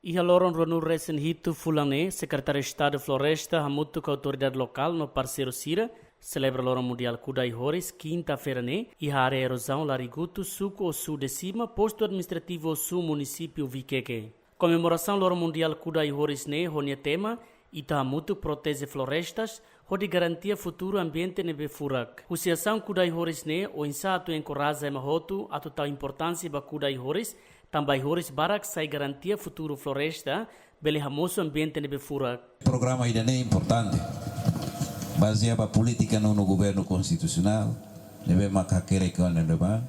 Iha loron Ronul Resen Hitu Fulane, Secretário de Estado de Floresta, Hamutu com a autoridade local no parceiro Cira, celebra Loron Mundial Kudai Horis, quinta-feira, Iha área erosão Larigutu, Suco ou Sul de Cima, posto administrativo Sul, município Viqueque. Comemoração Loron Mundial Kudai Horis, Ronia tema, Itahamutu protege florestas, onde garantia futuro ambiente nebe furak. Associação Kudai Horis o insato encoraja emahotu a total importância ba Kudai Horis, também Horis barak sai garantia futuro floresta, bele hamoso ambiente nebe furak. O programa ainda é importante, baseado na política no governo constitucional, nebe makakere que anda neba,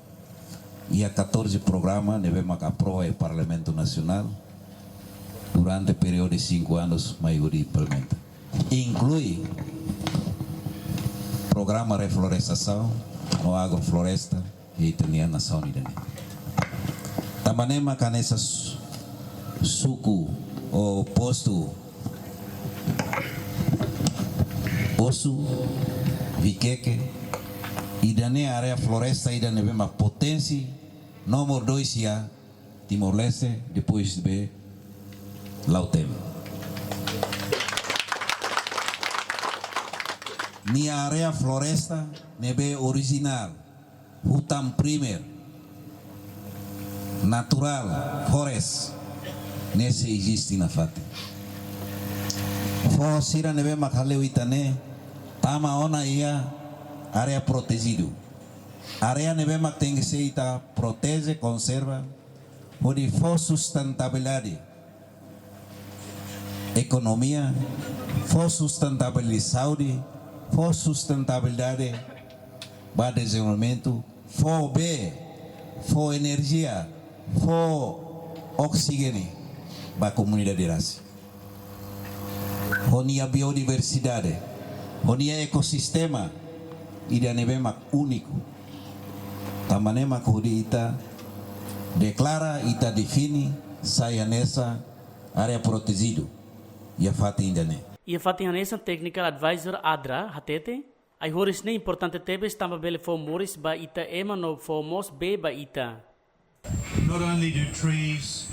e a 14 programa nebe makaprova o Parlamento Nacional durante o período de 5 anos, maioria implementa. Inclui programa de reflorestação no agrofloresta e a Nação Unida. Também nessa suco ou posto osso, viqueque, e da área floresta e da uma potência, número 2 já Timor-Leste, depois de Lautem. Minha área floresta nebe original, hutan primer, natural, forest, nesse existe na fate. Sira nebe makaleu itane, tama ona ia área protegido. Área nebe mak tem que ser ita protege, conserva, onde for sustentabilidade, economia, for sustentabilidade saúde, for sustentabilidade para desenvolvimento, for B, for energia, for oxigênio para a comunidade raça. Honia biodiversidade, honia ecossistema, e da nebema único. Tamanema que ita declara, ita define, saia nessa área protegida. E a fati indane. E a Fatih Hanessa Technical Advisor Adra, hatete, ai horis ne importante tebes tamba bele fo moris ba ita ema no fo mos be ba ita. Not only do trees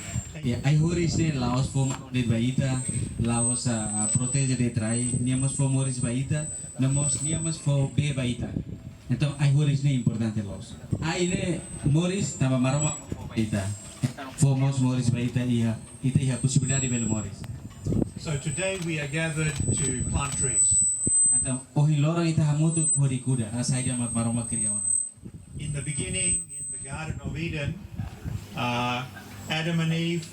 ai horis ne laos fo de baita, laos protege de trai, niamos fo moris baita, niamos fo be baita. Então ai horis ne importante laos. Ai ne moris tamba maroma baita. Fo mos moris baita ia possibilidade bele moris. So today we are gathered to plant trees. Então, ohilora ita hamutu horikuda, asaidia maroma kriaona. In the beginning, in the Garden of Eden, Adam and Eve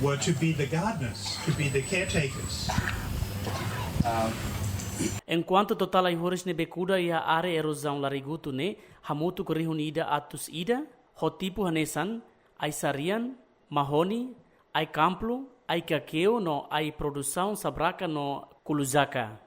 were to be the gardeners, to be the caretakers. Enquanto total ai horis ne bekuda ia are erosão larigutu ne, hamutu ko rihunida atus ida, hotipu hanesan, ai sarian, mahoni, ai camplo, ai kakeo no ai produção sabraka no kuluzaka.